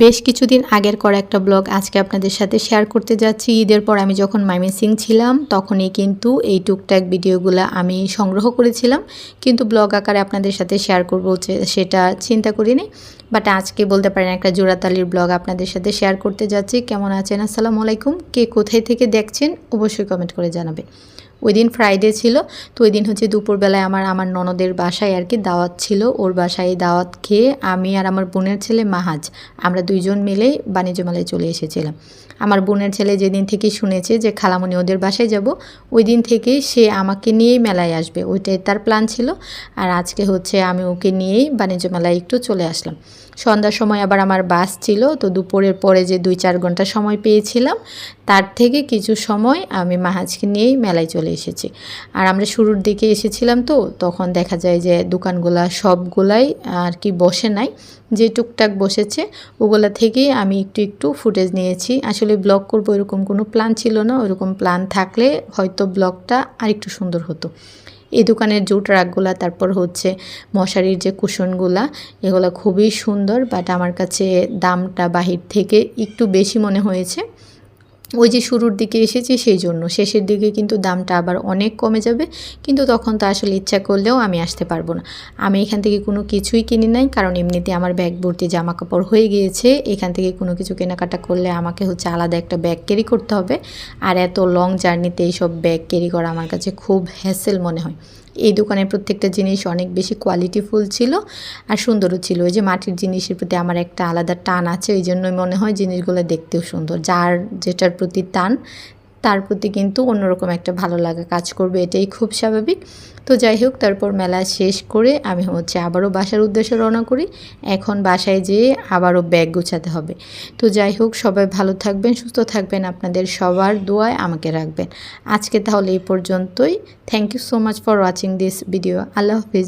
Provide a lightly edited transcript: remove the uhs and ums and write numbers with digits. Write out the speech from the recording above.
বেশ কিছুদিন আগের করা একটা ব্লগ আজকে আপনাদের সাথে শেয়ার করতে যাচ্ছি। ঈদের পর আমি যখন ময়মনসিংহ ছিলাম তখনই কিন্তু এই টুকটাক ভিডিওগুলো আমি সংগ্রহ করেছিলাম, কিন্তু ব্লগ আকারে আপনাদের সাথে শেয়ার করবো সেটা চিন্তা করিনি। বাট আজকে বলতে পারেন একটা জোড়াতালির ব্লগ আপনাদের সাথে শেয়ার করতে যাচ্ছি। কেমন আছেন? আসসালামু আলাইকুম। কে কোথায় থেকে দেখছেন অবশ্যই কমেন্ট করে জানাবে। ওই দিন ফ্রাইডে ছিল, তো ওই দিন হচ্ছে দুপুরবেলায় আমার ননদের বাসায় আর কি দাওয়াত ছিল। ওর বাসায় দাওয়াত খেয়ে আমি আর আমার বোনের ছেলে মাহাজ আমরা দুইজন মিলেই বাণিজ্য মেলায় চলে এসেছিলাম। আমার বোনের ছেলে যেদিন থেকে শুনেছে যে খালামণি ওদের বাসায় যাব, ওই দিন থেকেই সে আমাকে নিয়েই মেলায় আসবে, ওইটাই তার প্ল্যান ছিল। আর আজকে হচ্ছে আমি ওকে নিয়েই বাণিজ্য মেলায় একটু চলে আসলাম। সন্ধ্যার সময় আবার আমার বাস ছিল, তো দুপুরের পরে যে 2-4 ঘন্টা সময় পেয়েছিলাম তার থেকে কিছু সময় আমি মাহাজকে নিয়েই মেলায় চলে এসেছি। আর আমরা শুরুর দিকে এসেছিলাম, তো তখন দেখা যায় যে দোকানগুলা সবগুলাই আর কি বসে নাই, যে টুকটাক বসেছে ওগুলা থেকেই আমি একটু একটু ফুটেজ নিয়েছি। আসলে ব্লগ করবো এরকম কোনো প্ল্যান ছিল না, ওরকম প্ল্যান থাকলে হয়তো ব্লগটা আরেকটু সুন্দর হতো। এই দোকানের জুট রাগগুলা, তারপর হচ্ছে মশারির যে কুশনগুলা, এগুলো খুবই সুন্দর, বাট আমার কাছে দামটা বাহির থেকে একটু বেশি মনে হয়েছে। ওই যে শুরুর দিকে এসেছি সেই জন্য, শেষের দিকে কিন্তু দামটা আবার অনেক কমে যাবে, কিন্তু তখন তো আসলে ইচ্ছা করলেও আমি আসতে পারবো না। আমি এখান থেকে কোনো কিছুই কিনি নাই, কারণ এমনিতে আমার ব্যাগ ভর্তি জামা কাপড় হয়ে গিয়েছে। এখান থেকে কোনো কিছু কেনাকাটা করলে আমাকে হচ্ছে আলাদা একটা ব্যাগ ক্যারি করতে হবে, আর এত লং জার্নিতে এইসব ব্যাগ ক্যারি করা আমার কাছে খুব হ্যাসেল মনে হয়। এই দোকানের প্রত্যেকটা জিনিস অনেক বেশি কোয়ালিটিফুল ছিল আর সুন্দরও ছিল। ওই যে মাটির জিনিসের প্রতি আমার একটা আলাদা টান আছে, ওই জন্যই মনে হয় জিনিসগুলো দেখতেও সুন্দর। যার যেটার প্রতি টান তার প্রতি কিন্তু অন্যরকম একটা ভালো লাগা কাজ করবে, এটাই খুব স্বাভাবিক। তো যাই হোক, তারপর মেলা শেষ করে আমি হচ্ছে আবারও বাসার উদ্দেশ্যে রওনা করি। এখন বাসায় যেয়ে আবারও ব্যাগ গুছাতে হবে। তো যাই হোক, সবাই ভালো থাকবেন, সুস্থ থাকবেন, আপনাদের সবার দোয়ায় আমাকে রাখবেন। আজকে তাহলে এই পর্যন্তই। Thank you so much for watching this video. আল্লাহ হাফিজ।